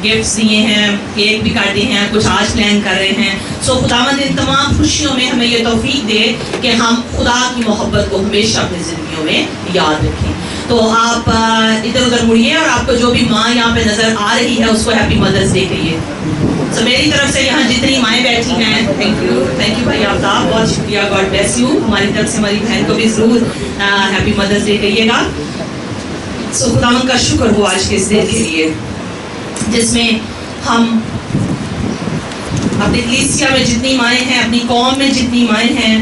Gifts دیے ہیں, cake بھی کاٹے ہیں, کچھ آج پلان کر رہے ہیں. سو خداوند ان تمام خوشیوں میں ہمیں یہ توفیق دے کہ ہم خدا کی محبت کو ہمیشہ اپنی زندگیوں میں یاد رکھیں. تو آپ ادھر ادھر مڑیے اور آپ کو جو بھی ماں یہاں پہ نظر آ رہی ہے اس کو ہیپی مدرس ڈے کہیے. سو میری طرف سے یہاں جتنی مائیں بیٹھی ہیں, تھینک یو بھائی آفتاب, بہت شکریہ, گاڈ بلیس یو. ہماری طرف سے ہماری بہن کو بھی ضرور ہیپی مدرس ڈے کہیے گا. سو خداوند کا شکر ہو آج کے اس دن کے لیے جس میں ہم اپنی کلیسیا میں جتنی مائیں ہیں, اپنی قوم میں جتنی مائیں ہیں,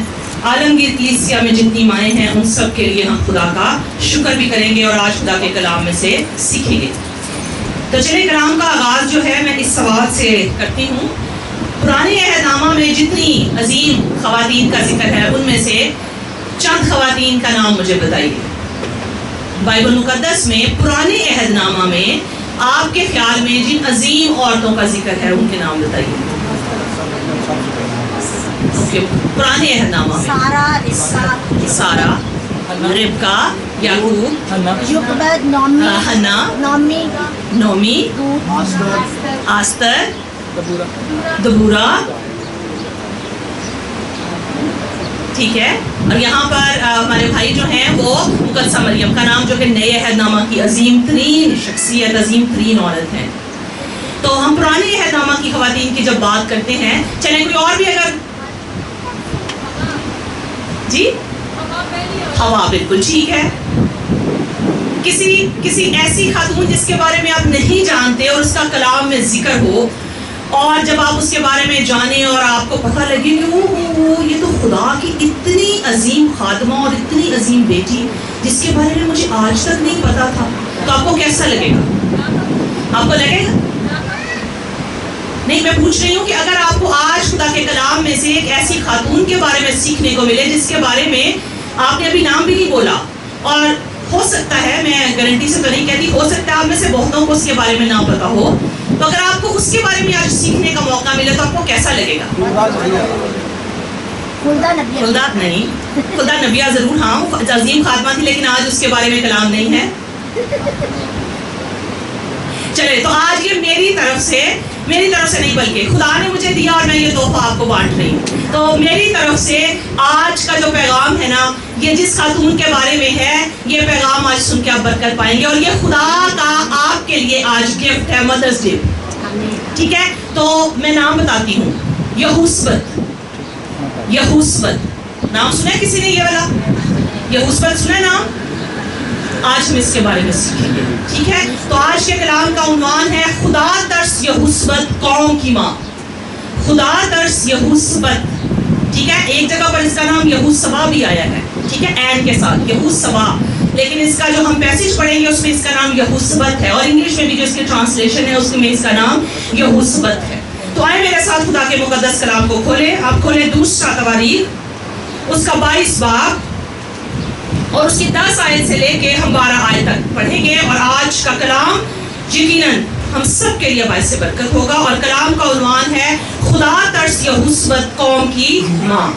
عالمگیر کلیسیا میں جتنی مائیں ہیں, ان سب کے لیے ہم خدا کا شکر بھی کریں گے اور آج خدا کے کلام میں سے سیکھیں گے. تو چلے کلام کا آغاز جو ہے میں اس سوال سے کرتی ہوں. پرانے عہد نامہ میں جتنی عظیم خواتین کا ذکر ہے ان میں سے چند خواتین کا نام مجھے بتائیے. بائبل مقدس میں پرانے عہد نامہ میں آپ کے خیال میں جن عظیم عورتوں کا ذکر ہے ان کے نام بتائیے. پرانے عہد نامہ میں سارا, ربکا, یعقوب, حنا, نومی, آستر, دبورا, ٹھیک ہے. اور یہاں پر ہمارے بھائی جو ہیں وہ مقدسہ مریم کا نام, جو کہ نئے عہد نامہ کی عظیم ترین شخصیت, عظیم ترین عورت ہے. تو ہم پرانے عہد نامہ کی خواتین کی جب بات کرتے ہیں, چلیں کوئی اور بھی اگر, جی ہوا, بالکل ٹھیک ہے. کسی ایسی خاتون جس کے بارے میں آپ نہیں جانتے اور اس کا کلام میں ذکر ہو, اور جب آپ اس کے بارے میں جانیں اور آپ کو پتہ لگے کہ یہ تو خدا کی اتنی عظیم خادمہ اور اتنی عظیم بیٹی جس کے بارے میں مجھے آج تک نہیں پتا تھا, تو آپ کو کیسا لگے گا؟ آپ کو لگے گا نہیں. میں پوچھ رہی ہوں کہ اگر آپ کو آج خدا کے کلام میں سے ایک ایسی خاتون کے بارے میں سیکھنے کو ملے جس کے بارے میں آپ نے ابھی نام بھی نہیں بولا, اور ہو سکتا ہے, میں گارنٹی سے تو نہیں کہتی, ہو سکتا ہے آپ میں سے بہتوں کو اس کے بارے میں نہ پتا ہو, تو اگر آپ کو اس کے بارے میں آج سیکھنے کا موقع ملے تو آپ کو کیسا لگے گا؟ خلدا نہیں, خلدا نبیہ ضرور, ہاں عظیم خاتمہ تھی, لیکن آج اس کے بارے میں کلام نہیں ہے. چلے تو آج یہ میری طرف سے نہیں بلکہ خدا نے مجھے دیا اور میں یہ تحفہ آپ کو بانٹ رہی ہوں. تو میری طرف سے آج کا جو پیغام ہے نا, یہ جس خاتون کے بارے میں ہے, یہ پیغام آج سن کے آپ برکت پائیں گے, اور یہ خدا کا آپ کے لیے آج گفٹ ہے, مدرس ڈے, ٹھیک ہے. تو میں نام بتاتی ہوں. یہوسبت نام سنا ہے کسی نے یہ والا؟ یہوسبت سنا ہے نام؟ آج ہم اس کے بارے میں سیکھیں گے, ٹھیک ہے. تو آج کے کلام کا عنوان ہے خدا ترس یہوسبت قوم کی ماں. خدا ترس یہوسبت, ٹھیک ہے. ایک جگہ پر اس کا نام یہوسبا بھی آیا ہے, ٹھیک ہے, این کے ساتھ, یہوسبا, لیکن اس کا جو ہم پیسج پڑھیں گے اس میں اس کا نام یہوسبت ہے, اور انگلش میں بھی جو اس کی ٹرانسلیشن ہے اس میں اس کا نام یہوسبت ہے. تو آئے میرے ساتھ خدا کے مقدس کلام کو کھولیں. آپ کھولیں دوسرا تواریخ, اس کا 22 باب اور اس کی 10 آیت سے لے کے ہم 12 آیت تک پڑھیں گے. اور آج کا کلام یقیناً ہم سب کے لیے باعث برکت ہوگا, اور کلام کا عنوان ہے خدا ترس یہوسبت قوم کی ماں.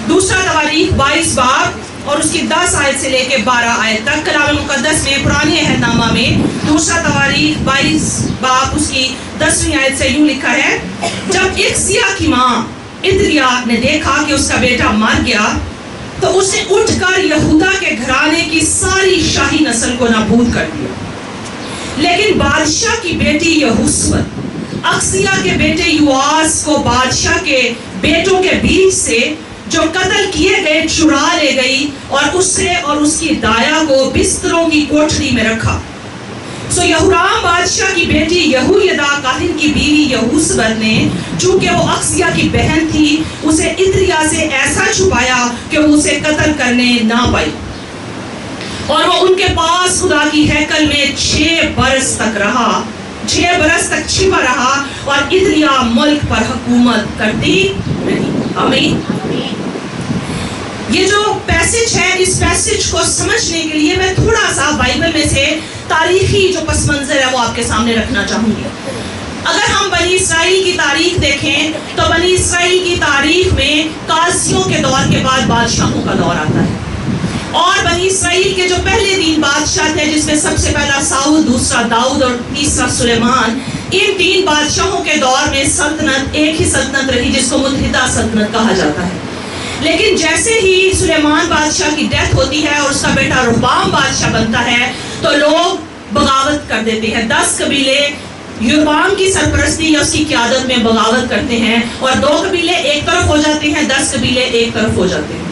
دوسرا تواریخ 22 باب اور اس کی 10 آیت سے لے کے 12 آیت تک. کلام مقدس میں پرانے عہد نامہ میں دوسرا تواریخ 22 باب اس کی 10ویں آیت سے یوں لکھا ہے, جب اکسیا کی ماں ادریا نے دیکھا کہ اس کا بیٹا مر گیا تو اس نے اٹھ کر یہودا کے گھرانے کی ساری شاہی نسل کو نابود کر دیا. لیکن بادشاہ کی بیٹی یہوسبت اکسیا کے بیٹے یواس کو بادشاہ کے بیٹوں کے بیچ سے جو قتل کیے گئے چرا لے گئی, اور اسے اور اس کی دایا کو بستروں کی کوٹھری میں رکھا. سو یہورام بادشاہ کی بیٹی یہویدا کاہن کی بیوی یہوسبت نے, چونکہ وہ اکسیا کی بہن تھی, اسے ادریا سے ایسا چھپایا کہ وہ اسے قتل کرنے نہ پائی, اور وہ ان کے پاس خدا کی ہیکل میں 6 برس تک رہا, 6 برس تک چھپا رہا, اور ادریا ملک پر حکومت کرتی رہی. آمین. یہ جو پیسج ہے, اس پیسج کو سمجھنے کے لیے میں تھوڑا سا بائبل میں سے تاریخی جو پس منظر ہے وہ آپ کے سامنے رکھنا چاہوں گی. اگر ہم بنی اسرائیل کی تاریخ دیکھیں تو بنی اسرائیل کی تاریخ میں قاضیوں کے دور کے بعد بادشاہوں کا دور آتا ہے, اور بنی اسرائیل کے جو پہلے 3 بادشاہ تھے, جس میں سب سے پہلا ساؤل, دوسرا داؤد اور تیسرا سلیمان, ان 3 بادشاہوں کے دور میں سلطنت ایک ہی سلطنت رہی جس کو متحدہ سلطنت کہا جاتا ہے. لیکن جیسے ہی سلیمان بادشاہ کی ڈیتھ ہوتی ہے اور اس کا بیٹا رہبام بادشاہ بنتا ہے تو لوگ بغاوت کر دیتے ہیں. 10 قبیلے یربعام کی سرپرستی یا اس کی قیادت میں بغاوت کرتے ہیں اور 2 قبیلے ایک طرف ہو جاتے ہیں, 10 قبیلے ایک طرف ہو جاتے ہیں.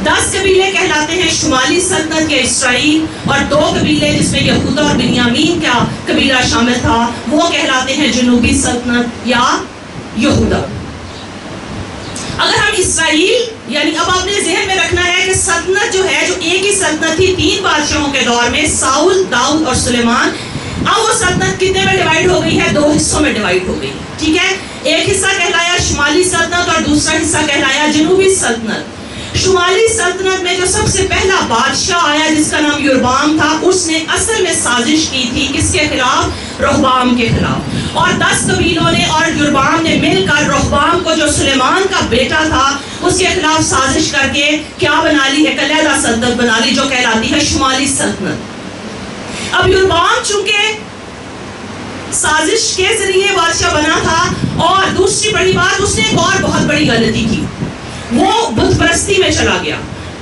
10 قبیلے کہلاتے ہیں شمالی سلطنت یا اسرائیل, اور 2 قبیلے جس میں یہودا اور بنیامین کا قبیلہ شامل تھا وہ کہلاتے ہیں جنوبی سلطنت یا یہودا. اگر ہم اسرائیل یعنی اب آپ نے ذہن میں رکھنا ہے کہ سلطنت جو ہے جو ایک ہی سلطنت تھی 3 بادشاہوں کے دور میں, ساؤل, داؤد اور سلیمان, اب وہ سلطنت کتنے میں ڈیوائیڈ ہو گئی ہے؟ 2 حصوں میں ڈیوائیڈ ہو گئی. ٹھیک ہے, ایک حصہ کہلایا شمالی سلطنت اور دوسرا حصہ کہلایا جنوبی سلطنت. شمالی سلطنت میں جو سب سے پہلا بادشاہ آیا جس کا نام یربعام تھا, اس نے اصل میں سازش کی تھی کس کے خلاف؟ رہبعام کے خلاف. اور 10 قبیلوں نے اور یربعام نے مل کر رہبعام کو جو سلیمان کا بیٹا تھا اس کے خلاف سازش کر کے کیا بنا لی؟ ایک علیحدہ سلطنت بنا لی جو کہلاتی ہے شمالی سلطنت. اب یربعام چونکہ سازش کے ذریعے بادشاہ بنا تھا, اور دوسری بڑی بات اس نے ایک اور بہت بڑی غلطی کی, وہ بت پرستی میں چلا گیا.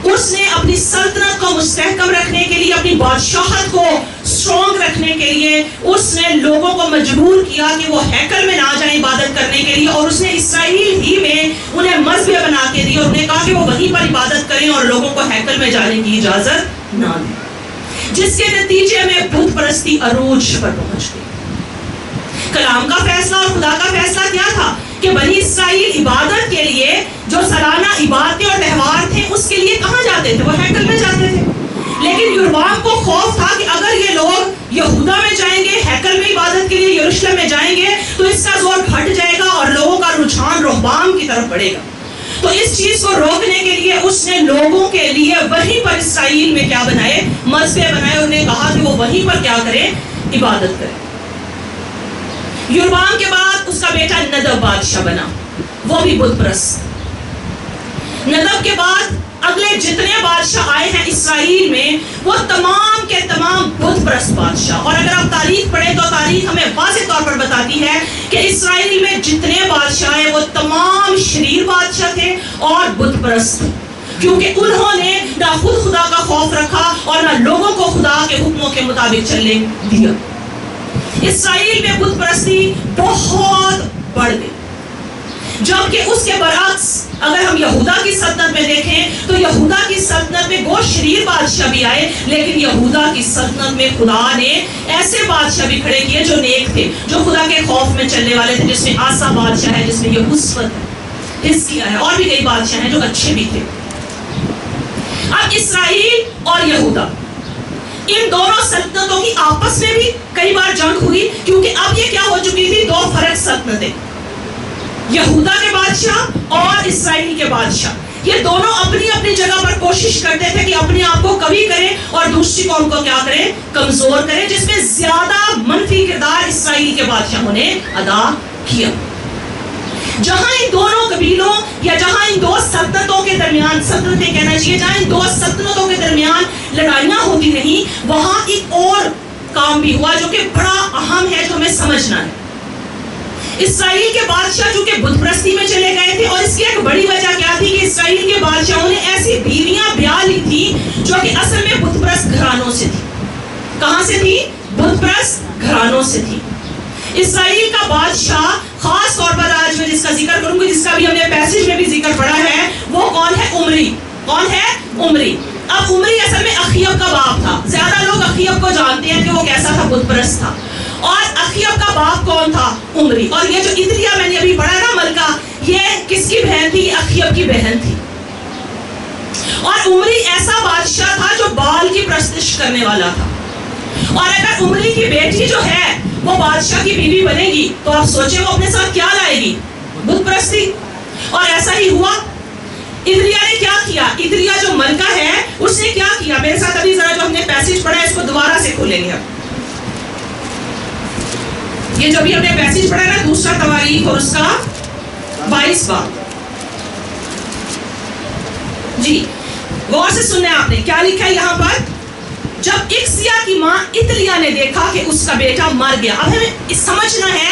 اس نے اپنی سلطنت کو مستحکم رکھنے کے لیے, اپنی بادشاہت کو اسٹرانگ رکھنے کے لیے اس نے لوگوں کو مجبور کیا کہ وہ ہیکل میں نہ جائیں عبادت کرنے کے لیے, اور اس نے اسرائیل ہی میں انہیں مذبح بنا کے دی اور انہیں کہا کہ وہ وہیں پر عبادت کریں اور لوگوں کو ہیکل میں جانے کی اجازت نہ دیں, جس کے نتیجے میں بت پرستی عروج پر پہنچ گئی. کلام کا فیصلہ اور خدا کا فیصلہ کیا تھا کہ بنی اسرائیل عبادت کے لیے جو سالانہ عبادتیں اور تہوار تھے اس کے لیے کہاں جاتے تھے؟ وہ ہیکل میں جاتے تھے. لیکن یربعام کو خوف تھا کہ اگر یہ لوگ یہودا میں جائیں گے, ہیکل میں عبادت کے لیے یروشلم میں جائیں گے تو اس کا زور گھٹ جائے گا اور لوگوں کا رجحان رہبعام کی طرف بڑھے گا. تو اس چیز کو روکنے کے لیے اس نے لوگوں کے لیے وہیں پر اسرائیل میں کیا بنائے؟ مذبح بنائے. انہوں نے کہا کہ وہ وہیں پر کیا کریں؟ عبادت کریں. یربعام کے بعد اس کا بیٹا ندب بادشاہ بنا, وہ بھی بت پرست. ندب کے بعد اگلے جتنے بادشاہ آئے ہیں اسرائیل میں وہ تمام کے تمام بت پرست بادشاہ. اور اگر آپ تاریخ پڑھیں تو تاریخ ہمیں واضح طور پر بتاتی ہے کہ اسرائیل میں جتنے بادشاہ ہیں وہ تمام شریر بادشاہ تھے اور بت پرست تھے, کیونکہ انہوں نے نہ خود خدا کا خوف رکھا اور نہ لوگوں کو خدا کے حکموں کے مطابق چلنے دیا. اسرائیل میں بت پرستی بہت بڑھ گئی, جبکہ اس کے برعکس اگر ہم یہودا کی سلطنت میں دیکھیں تو یہودا کی سلطنت میں وہ شریر بادشاہ بھی آئے, لیکن یہودا کی سلطنت میں خدا نے ایسے بادشاہ بھی کھڑے کیے جو نیک تھے, جو خدا کے خوف میں چلنے والے تھے, جس میں آسا بادشاہ ہے, جس میں یہوشافط ہے, حزقیہ ہے, اور بھی کئی بادشاہ ہیں جو اچھے بھی تھے. اب اسرائیل اور یہودا ان دونوں سلطنتوں کی آپس میں بھی کئی بار جنگ ہوئی, کیونکہ اب یہ کیا ہو چکی تھی؟ 2 فرق سلطنتیں, یہودا کے بادشاہ اور اسرائیل کے بادشاہ. یہ دونوں اپنی اپنی جگہ پر کوشش کرتے تھے کہ اپنے آپ کو قوی کریں اور دوسری قوم کو کیا کریں؟ کمزور کریں, جس میں زیادہ منفی کردار اسرائیل کے بادشاہوں نے ادا کیا. جہاں ان دونوں قبیلوں یا جہاں ان 2 سلطنتوں کے درمیان, سلطنتیں کہنا چاہیے, جہاں ان 2 سلطنتوں کے درمیان لڑائیاں ہوتی رہیں, وہاں ایک اور کام بھی ہوا جو کہ بڑا اہم ہے, جو ہمیں سمجھنا ہے. اسرائیل کے بادشاہ جو کہ بت پرستی میں چلے گئے تھے, اور اس کی ایک بڑی وجہ کیا تھی کہ اسرائیل کے بادشاہوں نے ایسی بیویاں بیاہ لی تھی جو کہ اصل میں بت پرست گھرانوں سے تھی. کہاں سے تھی؟ بت پرست گھرانوں سے تھی. اسرائیل کا بادشاہ خاص طور پر آج میں جس کا ذکر کروں گی, جس کا بھی ہم نے پیسج میں بھی ذکر پڑھا ہے, وہ کون ہے؟ عمری. کون ہے؟ عمری. اب عمری اصل میں اخیب کا باپ تھا. زیادہ لوگ اخیب کو جانتے ہیں کہ وہ کیسا تھا؟ بت پرست تھا. اور اخیب کا باپ کون تھا؟ عمری. اور یہ جو ادریا میں نے ابھی پڑھا نا ملکہ, یہ کس کی بہن تھی؟ اخیب کی بہن تھی. اور عمری ایسا بادشاہ تھا جو بال کی پرستش کرنے والا تھا. اور اگر عمری کی بیٹی جو ہے وہ بادشاہ کی بیوی بنے گی تو آپ سوچیں وہ اپنے ساتھ کیا لائے گی؟ بت پرستی. اور ایسا ہی ہوا. ادریا نے کیا کیا؟ ادریا جو ملکہ ہے اس نے کیا کیا؟ میرے ساتھ ابھی ذرا جو ہم نے پیسج پڑھا ہے اس کو دوبارہ سے کھولیں گے. اب یہ جو بھی ہم نے پیسج پڑھا ہے نا, دوسرا تواریخ اور اس کا 22 باب. جی غور سے سننا ہے آپ نے کیا لکھا ہے یہاں پر. جب اکسیا کی ماں اتلیا نے دیکھا کہ اس کا بیٹا مر گیا. اب ہمیں سمجھنا ہے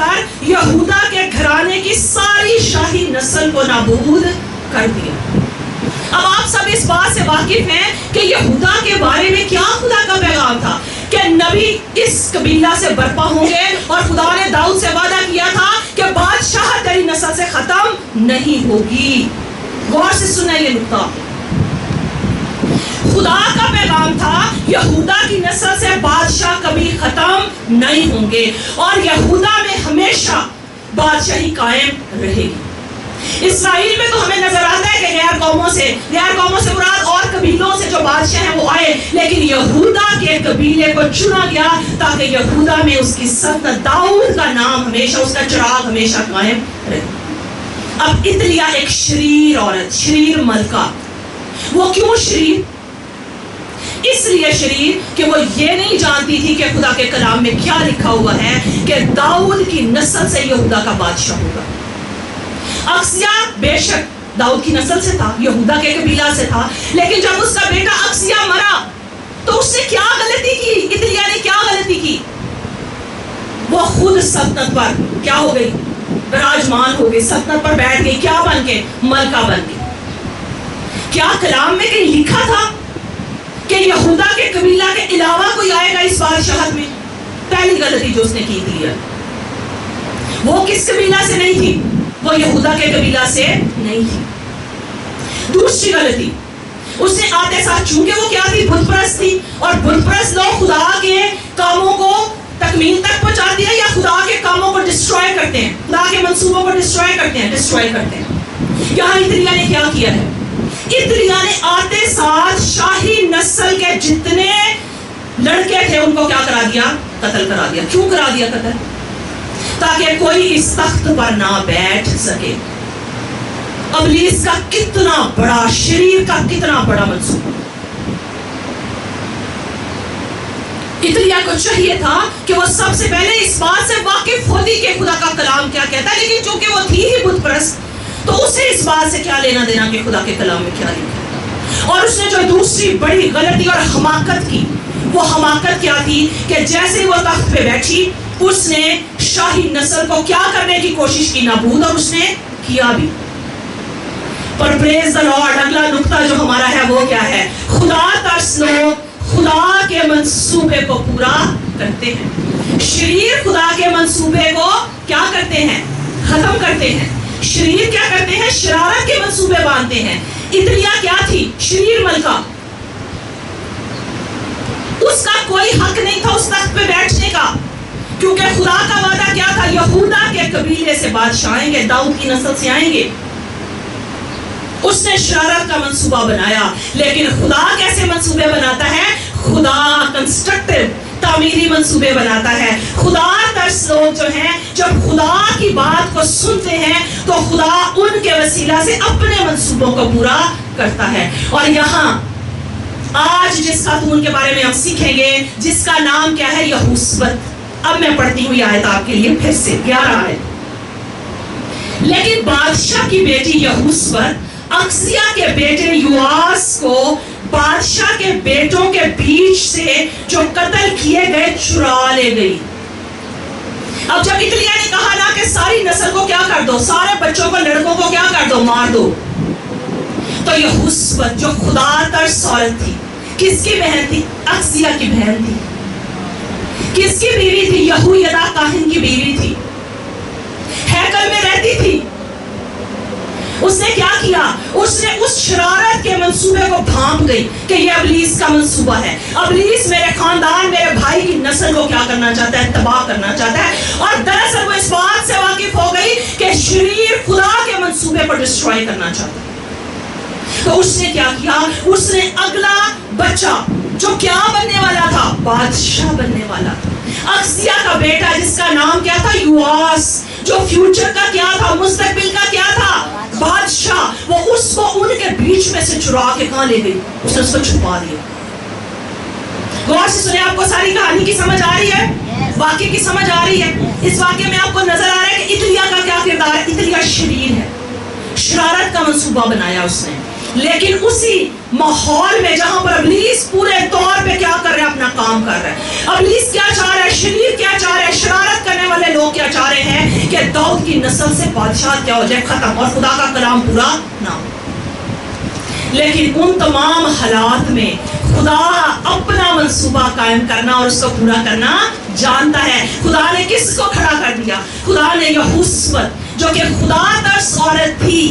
کر یہودا کے گھرانے کی ساری شاہی نسل کو نابود کر دیا۔ اب آپ سب اس بات سے واقف ہیں کہ یہودا کے بارے میں کیا خدا کا پیغام تھا کہ نبی اس قبیلہ سے برپا ہوں گے، اور خدا نے داؤد سے وعدہ کیا تھا کہ بادشاہ تیری نسل سے ختم نہیں ہوگی۔ غور سے سنیں یہ نقطہ، خدا کا پیغام تھا یہودا کی نسل سے بادشاہ کبھی ختم نہیں ہوں گے، اور یہودا میں ہمیشہ بادشاہی قائم رہے گی۔ اسرائیل میں تو ہمیں نظر آتا ہے کہ غیر قوموں سے مراد اور قبیلوں سے جو بادشاہ ہیں وہ آئے، لیکن یہودا کے قبیلے کو چنا گیا تاکہ یہودا میں اس کی سلطنت، داؤد کا نام ہمیشہ، اس کا چراغ ہمیشہ قائم رہے۔ اب اتلیا ایک شریر عورت، شریر ملکہ، وہ کیوں شریر؟ اس لیے شریر کہ وہ یہ نہیں جانتی تھی کہ خدا کے کلام میں کیا لکھا ہوا ہے کہ داؤد کی نسل سے یہودا کا بادشاہ ہوگا۔ اکسیا بے شک داؤد کی نسل سے تھا، یہودا کے قبیلہ سے تھا، لیکن جب اس کا بیٹا اکسیا مرا تو اس نے کیا غلطی کی؟ اتلیا نے کیا غلطی کی؟ وہ خود سلطنت پر کیا ہو گئی؟ براجمان ہو گئی، سلطنت پر بیٹھ گئی، کیا بن کے؟ ملکہ بن گئی۔ کیا کلام میں کہیں لکھا تھا کہ یہودا کے قبیلہ کے علاوہ کوئی آئے گا اس بادشاہت میں؟ پہلی غلطی جو اس نے کی تھی، وہ کس قبیلہ سے نہیں تھی؟ وہ یہودا کے قبیلہ سے نہیں تھی۔ دوسری غلطی اس نے آتے ساتھ، چونکہ وہ کیا تھی؟ بت پرست تھی، اور بت پرست لوگ خدا کے کاموں کو تکمیل تک پہنچا دیا یا خدا کے کاموں کو ڈسٹروائے کرتے ہیں، خدا کے منصوبوں کو ڈسٹروائے کرتے ہیں۔ یہاں اتلیا نے کیا کیا ہے؟ اتلیا نے آتے ساتھ شاہی نسل کے جتنے لڑکے تھے ان کو کیا کرا دیا؟ قتل کرا دیا۔ کیوں کرا دیا قتل؟ تاکہ کوئی اس تخت پر نہ بیٹھ سکے۔ ابلیس کا کتنا بڑا، شریر کا کتنا بڑا منصوبہ۔ اتلیا کو چاہیے تھا کہ وہ سب سے پہلے اس بات سے واقف ہوتی کہ خدا کا کلام کیا کہتا ہے، لیکن چونکہ وہ تھی ہی بت پرست تو اسے اس بات سے کیا لینا دینا کہ خدا کے کلام میں کیا لکھا ہے۔ اور اس نے جو دوسری بڑی غلطی اور حماقت کی، وہ حماقت کیا تھی کہ جیسے وہ تخت پہ بیٹھی اس نے شاہی نسل کو کیا کرنے کی کوشش کی؟ نابود، اور اس نے کیا بھی۔ پر پریز دی لارڈ، اگلا نقطہ جو ہمارا ہے وہ کیا ہے؟ خدا ترس لوگ خدا کے منصوبے کو پورا کرتے ہیں۔ شریر خدا کے منصوبے کو کیا کرتے ہیں؟ ختم کرتے ہیں۔ شریر کیا کرتے ہیں؟ شرارت کے منصوبے باندھتے ہیں۔ اتلیا کیا تھی؟ شریر ملکہ، اس کا کوئی حق نہیں تھا اس تخت پہ بیٹھنے کا، کیونکہ خدا کا وعدہ کیا تھا؟ یہودا کے قبیلے سے بادشاہ آئیں گے، داؤد کی نسل سے آئیں گے۔ اس نے شرارت کا منصوبہ بنایا، لیکن خدا کیسے منصوبے بناتا ہے؟ خدا کنسٹرکٹیو، تعمیری منصوبے بناتا ہے۔ خدا ترس لوگ جو ہیں جب خدا کی بات کو سنتے ہیں تو خدا ان کے وسیلہ سے اپنے منصوبوں کو پورا کرتا ہے۔ اور یہاں آج جس خاتون کے بارے میں ہم سیکھیں گے جس کا نام کیا ہے؟ یہوسبت۔ اب میں پڑھتی ہوں یہ آیت آپ کے لیے پھر سے، 11 آیت۔ لیکن بادشاہ کی بیٹی یہوسبت اکسیا کے بیٹے یواس کو بادشاہ کے بیٹوں کے بیچ سے جو قتل کیے گئے چرا لے گئی۔ اب جب اتلیا نے کہا نا کہ ساری نسل کو کیا کر دو، سارے بچوں کو، لڑکوں کو کیا کر دو، مار دو، تو یہوسبت جو خدا ترس عورت تھی، کس کی بہن تھی؟ اکسیا کی بہن تھی۔ کس کی بیوی تھی؟ یہویدا کاہن کی بیوی تھی، ہیکل میں رہتی تھی۔ اس نے کیا کیا؟ اس نے اس شرارت کے منصوبے کو بھانپ گئی کہ یہ ابلیس کا منصوبہ ہے، ابلیس میرے خاندان، میرے بھائی کی نسل کو کیا کرنا چاہتا ہے؟ تباہ کرنا چاہتا ہے۔ اور دراصل وہ اس بات سے واقف ہو گئی کہ شریر خدا کے منصوبے کو ڈسٹرائے کرنا چاہتا ہے۔ تو اس نے کیا کیا؟ اس نے اگلا بچہ جو کیا بننے والا تھا؟ بادشاہ بننے والا تھا، اکسیا کا بیٹا جس کا نام کیا تھا؟ یواس، جو فیوچر کا کیا تھا؟ مستقبل کا کیا تھا؟ بادشاہ۔ وہ اس کو ان کے بیچ میں سے چرا کے کہاں لے گئی؟ اس نے اس کو چھپا دیا۔ غور سے سنیں، آپ کو ساری کہانی کی سمجھ آ رہی ہے؟ واقعے کی سمجھ آ رہی ہے؟ اس واقعے میں آپ کو نظر آ رہا ہے کہ اتلیا کا کیا کردار ہے؟ اتلیا شریر ہے، شرارت کا منصوبہ بنایا اس نے، لیکن اسی ماحول میں جہاں پر ابلیس پورے طور پہ کیا کر رہا ہے؟ اپنا کام کر رہا ہے۔ ابلیس کیا چاہ رہا ہے؟ شریر کیا چاہ رہا ہے؟ شرارت کرنے والے لوگ کیا چاہ رہے ہیں کہ داؤد کی نسل سے بادشاہ کیا ہو جائے، ختم، اور خدا کا کلام پورا نہ ہو۔ لیکن ان تمام حالات میں خدا اپنا منصوبہ قائم کرنا اور اس کو پورا کرنا جانتا ہے۔ خدا نے کس کو کھڑا کر دیا؟ خدا نے یہوشبت جو کہ خدا ترس عورت تھی،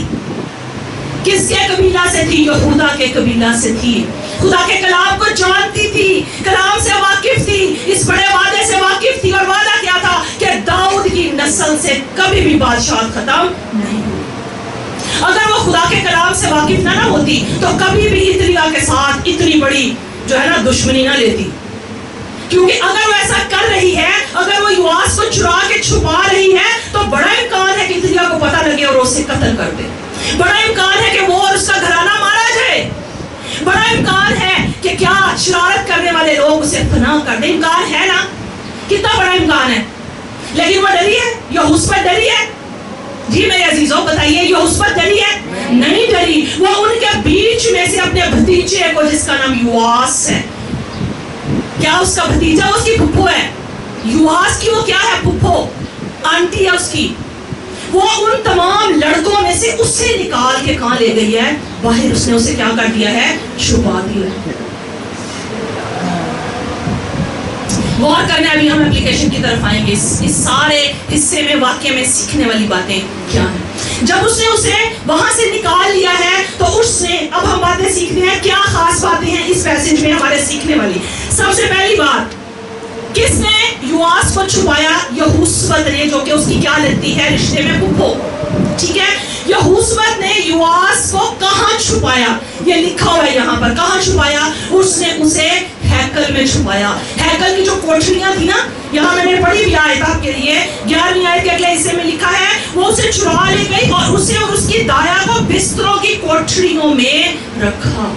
کس کے قبیلہ سے تھی؟ یہودا کے قبیلہ سے تھی۔ خدا کے کلام کو جانتی تھی، کلام سے واقف تھی، اس بڑے وعدے سے واقف تھی، اور وعدہ کیا تھا کہ داؤد کی نسل سے کبھی بھی بادشاہ ختم نہیں ہوگی۔ اگر وہ خدا کے کلام سے واقف نہ ہوتی تو کبھی بھی ایتھلیا کے ساتھ اتنی بڑی جو ہے نا دشمنی نہ لیتی، کیونکہ اگر وہ ایسا کر رہی ہے، اگر وہ یواس کو چرا کے چھپا رہی ہے تو بڑا امکان ہے کہ ایتھلیا کو پتہ لگے اور اسے قتل کر دے، بڑا امکان ہے کہ وہ اور اس کا گھرانہ مارا جائے، بڑا امکان ہے کہ کیا شرارت کرنے والے لوگ اسے فنا کر دیں۔ امکان ہے نا، کتنا بڑا امکان ہے، لیکن وہ ڈری ہے، یہوشبت ڈری ہے۔ جی میرے عزیزوں بتائیے، یہوشبت ڈری ہے؟ نہیں ڈری۔ وہ ان کے بیچ میں سے اپنے بھتیجے کو، جس کا نام یواس ہے، کیا اس کا بھتیجا اس کی پھپھو ہے؟ یواس کی وہ کیا ہے؟ پھپھو، آنٹی ہے اس کی۔ وہ ان تمام لڑکوں میں سے اسے نکال کے کہاں لے گئی ہے؟ باہر۔ اس نے اسے کیا کر دیا ہے؟ چھپا دیا ہے۔ غور کرنے ابھی ہم اپلیکیشن کی طرف آئیں گے، اس سارے حصے میں واقعے میں سیکھنے والی باتیں کیا ہیں۔ جب اس نے اسے وہاں سے نکال لیا ہے تو اس نے، اب ہم باتیں سیکھتے ہیں، کیا خاص باتیں ہیں اس پیسج میں ہمارے سیکھنے والی۔ سب سے پہلی بات، کس نے یواس کو چھپایا؟ یہوشبت نے، جو کہ اس کی کیا لگتی ہے رشتے میں؟ پھپھو، ٹھیک ہے۔ یہوشبت نے یواس کو کہاں چھپایا؟ یہ لکھا ہوا ہے یہاں پر، کہاں چھپایا؟ اس نے اسے ہیکل میں چھپایا۔ ہیکل کی جو کوٹھریاں تھی نا، یہاں میں نے پڑھی بھی آیت آپ کے لیے، 11ویں آیت کے اگلے حصے میں لکھا ہے، وہ اسے چرا لے گئی اور اسے اور اس کی دایا کو بستروں کی کوٹھریوں میں رکھا۔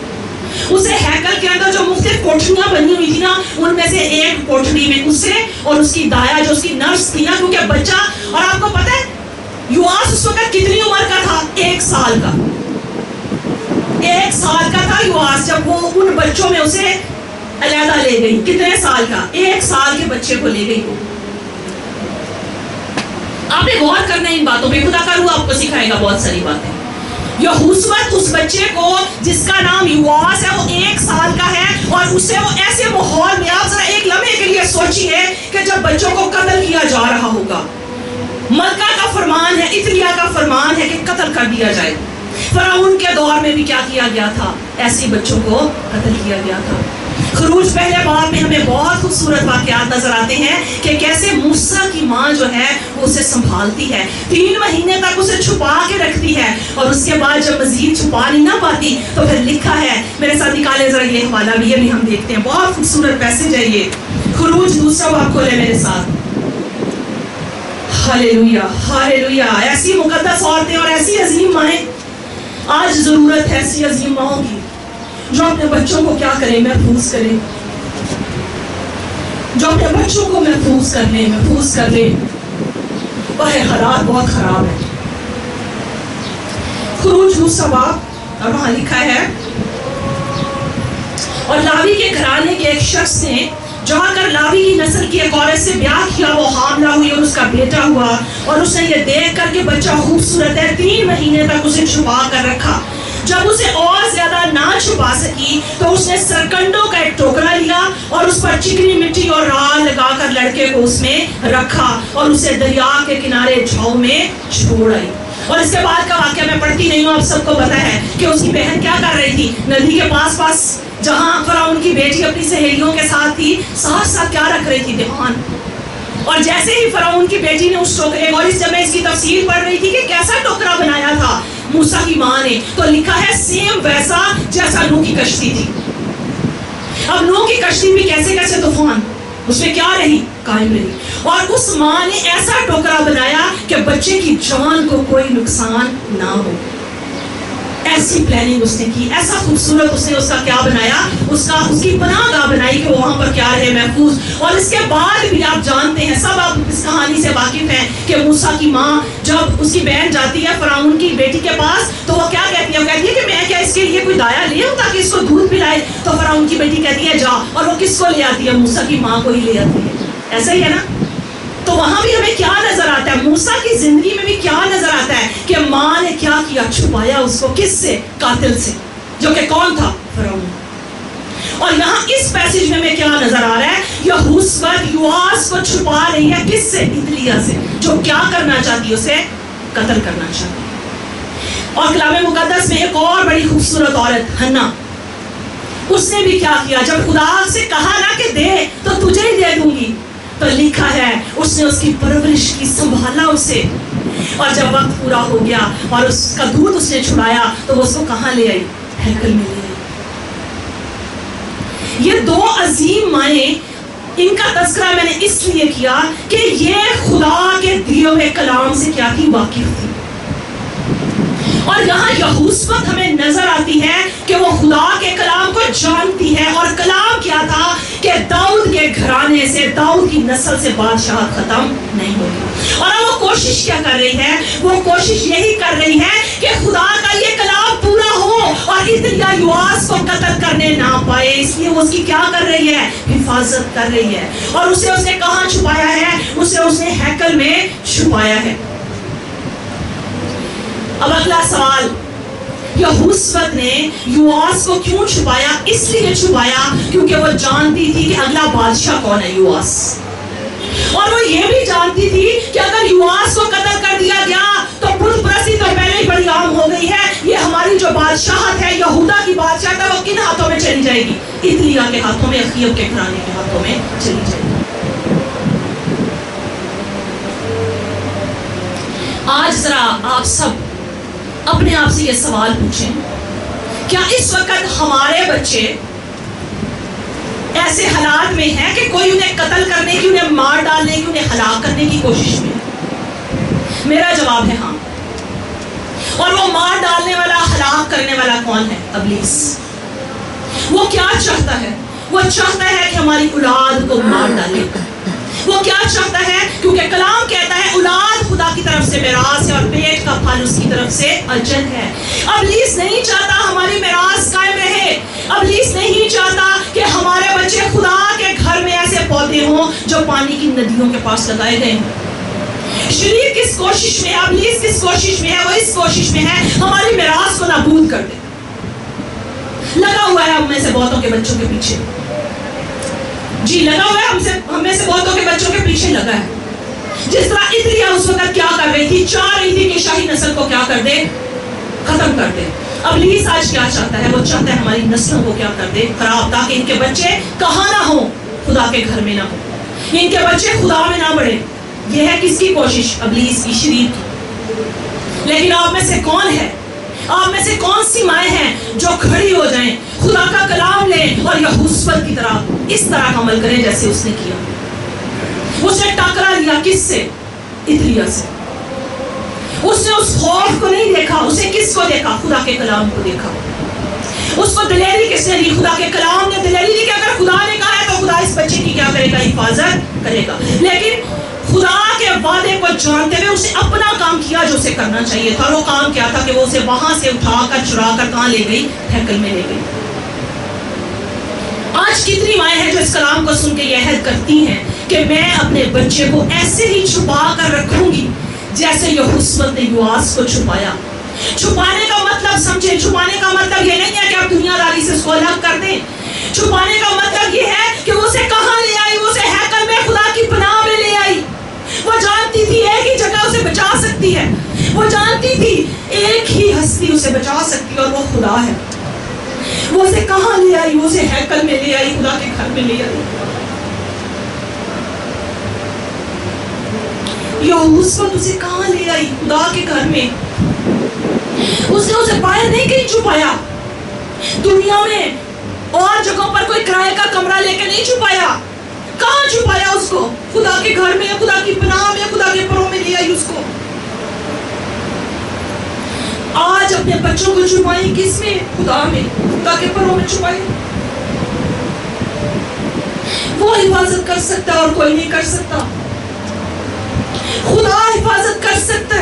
اسے ہیکل کے اندر جو مختلف کوٹھریاں بنی ہوئی تھی نا، ان میں سے ایک کوٹھری میں اسے اور اس کی دایا جو اس کی نرس تھی نا، کیونکہ بچہ، اور آپ کو پتہ ہے یواس اس وقت کتنی عمر کا تھا؟ 1 سال کا۔ 1 سال کا تھا یواس جب وہ ان بچوں میں اسے علیحدہ لے گئی۔ کتنے سال کا؟ 1 سال کے بچے کو لے گئی۔ آپ نے غور کرنا ہے ان باتوں پہ، خدا کا روح آپ کو سکھائے گا بہت ساری باتیں۔ یہوشبت اس بچے کو جس کا نام یواس ہے، وہ 1 سال کا ہے، اور اسے وہ ایسے ماحول میں، آپ ذرا ایک لمحے کے لیے سوچیے کہ جب بچوں کو قتل کیا جا رہا ہوگا، ملکہ کا فرمان ہے، ایتھلیا کا فرمان ہے کہ قتل کر دیا جائے۔ فرعون کے دور میں بھی کیا کیا گیا تھا؟ ایسے بچوں کو قتل کیا گیا تھا۔ خروج پہلے باب میں ہمیں بہت خوبصورت واقعات نظر آتے ہیں کہ کیسے موسیٰ کی ماں جو ہے وہ اسے سنبھالتی ہے، 3 مہینے تک اسے چھپا کے رکھتی ہے، اور اس کے بعد جب مزید چھپا نہیں نہ پاتی تو پھر لکھا ہے، میرے ساتھ نکالے ذرا یہ حوالہ بھی، یہ بھی ہم دیکھتے ہیں، بہت خوبصورت پیسج ہے یہ۔ خروج 2 باب کھولے میرے ساتھ۔ ہاللیلویا، ہاللیلویا۔ ایسی مقدس عورتیں اور ایسی عظیم مائیں، آج ضرورت ہے ایسی عظیم ماؤں کی جو اپنے بچوں کو کیا کریں؟ محفوظ کریں، جو اپنے بچوں کو محفوظ کر لیں۔ وہ حالات بہت خراب ہے۔ خروج 2 باب، اور وہاں لکھا ہے، اور لاوی کے گھرانے کے ایک شخص نے جا کر لاوی کی نسل کی ایک عورت سے بیاہ کیا، وہ حاملہ ہوئی اور اس کا بیٹا ہوا، اور اس نے یہ دیکھ کر کہ بچہ خوبصورت ہے 3 مہینے تک اسے چھپا کر رکھا۔ جب اسے اور زیادہ نہ چھپا سکی تو اس نے سرکنڈوں کا ایک ٹوکرا لیا اور اس پر چکنی مٹی اور راہ لگا کر لڑکے کو اس میں رکھا اور اسے دریا کے کنارے جھاؤ میں چھوڑ آئی۔ اور اس کے بعد کا واقعہ میں پڑھتی نہیں ہوں، آپ سب کو پتہ ہے کہ اس کی بہن کیا کر رہی تھی؟ ندی کے پاس جہاں فرعون کی بیٹی اپنی سہیلیوں کے ساتھ تھی، ساتھ کیا رکھ رہی تھی؟ دھیان۔ اور جیسے ہی فرعون کی بیٹی نے اس ٹوکرے، اور اس جب میں اس کی تفسیر پڑھ رہی تھی کہ کیسا ٹوکرا بنایا تھا موسیٰ کی ماں نے، تو لکھا ہے سیم ویسا جیسا نوح کی کشتی تھی۔ اب نوح کی کشتی بھی کیسے طوفان، اس میں کیا رہی؟ قائم رہی۔ اور اس ماں نے ایسا ٹوکرا بنایا کہ بچے کی جان کو کوئی نقصان نہ ہو۔ ایسی پلاننگ اس نے کی، ایسا خوبصورت اس نے اس کا کیا بنایا، اس کی پناہ گاہ بنائی کہ وہاں پر کیا رہے محفوظ۔ اور اس کے بعد بھی آپ جانتے ہیں، سب آپ اس کہانی سے واقف ہیں کہ موسیٰ کی ماں جب اس کی بہن جاتی ہے فرعون کی بیٹی کے پاس تو وہ کیا کہتی ہے؟ وہ کہتی ہے کہ میں کیا اس کے لیے کوئی دایا لے آؤں تاکہ اس کو دودھ پلائے؟ تو فرعون کی بیٹی کہتی ہے جا، اور وہ کس کو لے آتی ہے؟ موسیٰ کی ماں کو ہی لے آتی ہے۔ ایسا ہی ہے نا؟ تو تو وہاں بھی ہمیں کیا نظر آتا ہے؟ موسیٰ کی زندگی میں بھی کیا نظر آتا ہے کہ ماں نے کیا کیا؟ چھپایا اس کو کس سے؟ قاتل سے، جو کہ کون تھا؟ فرعون۔ اور یہاں اس پیسج میں ہمیں کیا نظر آ رہا ہے؟ یہوذبت یواس کو چھپا رہی ہے کس سے؟ عدلیہ سے، جو کیا کرنا چاہتی ہے؟ اسے قتل کرنا چاہتی ہے۔ اور کلام مقدس میں ایک اور بڑی خوبصورت عورت حنا، اس نے بھی کیا کیا؟ جب خدا سے کہا نا کہ دے تو تجھے ہی دے دوں گی، تو لکھا ہے اس نے اس کی پرورش کی، سنبھالا اسے، اور جب وقت پورا ہو گیا اور اس کا دودھ اس نے چھڑایا تو وہ اس کو کہاں لے آئی؟ ہیکل میں لے آئی۔ یہ دو عظیم مائیں، ان کا تذکرہ میں نے اس لیے کیا کہ یہ خدا کے دیے ہوئے کلام سے کیا تھی؟ واقف تھی۔ اور یہاں یہوذبت ہمیں نظر آتی ہے کہ وہ خدا کے کلام کو جانتی ہے، اور کلام کیا تھا کہ داؤد کے گھرانے سے، داؤد کی نسل سے بادشاہت ختم نہیں ہوگی۔ اور اب وہ کوشش کیا کر رہی ہے؟ وہ کوشش یہی کر رہی ہے کہ خدا کا یہ کلام پورا ہو اور عدلیہ یواس کو قتل کرنے نہ پائے، اس لیے وہ اس کی کیا کر رہی ہے؟ حفاظت کر رہی ہے۔ اور اسے اس نے کہاں چھپایا ہے؟ اسے اس نے ہیکل میں چھپایا ہے۔ اب اگلا سوال، یہوذبت نے یواس کو کیوں چھپایا؟ اس لیے چھپایا کیونکہ وہ جانتی تھی کہ اگلا بادشاہ کون ہے؟ یواس۔ اور وہ یہ بھی جانتی تھی کہ اگر یواس کو قتل کر دیا گیا تو بت پرستی تو پہلے ہی بڑی عام ہو گئی ہے، یہ ہماری جو بادشاہت ہے، یہودا کی بادشاہت ہے، وہ کن ہاتھوں میں چلی جائے گی؟ عدلیہ کے ہاتھوں میں، اخیب کے گھرانے کے ہاتھوں میں چلی جائے گی۔ آج ذرا آپ سب اپنے آپ سے یہ سوال پوچھیں، کیا اس وقت ہمارے بچے ایسے حالات میں ہیں کہ کوئی انہیں قتل کرنے کی، انہیں مار ڈالنے کی، انہیں ہلاک کرنے کی کوشش میں ہے؟ میرا جواب ہے ہاں۔ اور وہ مار ڈالنے والا، ہلاک کرنے والا کون ہے؟ ابلیس۔ وہ کیا چاہتا ہے؟ وہ چاہتا ہے کہ ہماری اولاد کو مار ڈالے۔ وہ کیا چاہتا ہے؟ کیونکہ کلام کہتا ہے اولاد خدا کی طرف سے میراث ہے اور پیٹ کا پھل اس کی طرف سے اجر ہے۔ ابلیس نہیں چاہتا ہماری میراث قائم رہے۔ ابلیس نہیں چاہتا کہ ہمارے بچے خدا کے گھر میں ایسے پودے ہوں جو پانی کی ندیوں کے پاس لگائے گئے ہوں۔ شریر کس کوشش میں ہے؟ ابلیس کس کوشش میں ہے؟ وہ اس کوشش میں ہے ہماری میراث کو نابود کر دے۔ لگا ہوا ہے ہم میں سے بہتوں کے بچوں کے پیچھے، جی لگا ہوا ہے، ہم میں سے بہتوں کے بچوں کے پیچھے لگا ہے۔ جس طرح عدلیہ اس وقت کیا کر رہی تھی؟ چاہ رہی تھی کہ شاہی نسل کو کیا کر دے؟ ختم کر دے۔ ابلیس آج کیا چاہتا ہے؟ وہ چاہتا ہے ہماری نسلوں کو کیا کر دے؟ خراب، تاکہ ان کے بچے کہاں نہ ہوں؟ خدا کے گھر میں نہ ہوں، ان کے بچے خدا میں نہ بڑھیں۔ یہ ہے کس کی کوشش؟ ابلیس کی، شریر کی۔ لیکن آپ میں سے کون ہے، آپ میں سے کون سی مائیں ہیں جو کھڑی ہو جائیں، خدا کا کلام لیں اور یہوذبت کی طرح اس طرح عمل کریں جیسے اس نے کیا؟ اس نے ٹکرا لیا کس سے؟ عدلیہ سے۔ اس نے اس خوف کو نہیں دیکھا، اسے کس کو دیکھا؟ خدا کے کلام کو دیکھا۔ اس کو دلیری کس نے دی؟ خدا کے کلام نے دلیری دی کہ اگر خدا نے کہا ہے تو خدا اس بچے کی کیا کرے گا؟ حفاظت کرے گا۔ لیکن خدا کے وعدے کو جانتے ہوئے اسے اپنا کام کیا جو اسے کرنا چاہیے تھا، اور وہ کام کیا تھا کہ وہ اسے وہاں سے اٹھا کر چرا کر کہاں لے گئی؟ ہیکل میں لے گئی۔ آج کتنی مائیں ہیں جو اس کلام کو سن کے یہ عہد کرتی ہیں کہ میں اپنے بچے کو ایسے ہی چھپا کر رکھوں گی جیسے یہوذبت نے یواس کو چھپایا۔ چھپانے کا مطلب سمجھے، چھپانے کا مطلب یہ نہیں ہے کہ آپ دنیا داری سے اس کو الگ کر دیں۔ چھپانے کا مطلب یہ ہے کہ وہ اسے کہاں لے آئی؟ وہ اسے ہیکل میں خدا کی پناہ میں لے آئی۔ وہ جانتی تھی ایک ہی جگہ اسے بچا سکتی ہے، وہ جانتی تھی ایک ہی ہستی اسے بچا سکتی ہے اور وہ خدا ہے۔ وہ اسے کہاں لے آئی؟ وہ اسے ہیکل میں لے آئی، خدا کے گھر میں لے آئی۔ یہوذبت اسے کہاں لے آئی؟ خدا کے گھر میں۔ اس نے اسے باہر نہیں کہیں چھپایا، دنیا میں اور جگہوں پر کوئی کرائے کا کمرہ لے کے نہیں چھپایا۔ کہاں چھپایا اس کو؟ خدا کے گھر میں، خدا کی پناہ میں، خدا کے پروں میں لے آئی اس کو۔ آج اپنے بچوں کو چھپائیں کس میں؟ خدا میں، خدا کے پروں میں چھپائیں۔ وہ حفاظت کر سکتا ہے اور کوئی نہیں کر سکتا۔ خدا حفاظت کر سکتا ہے۔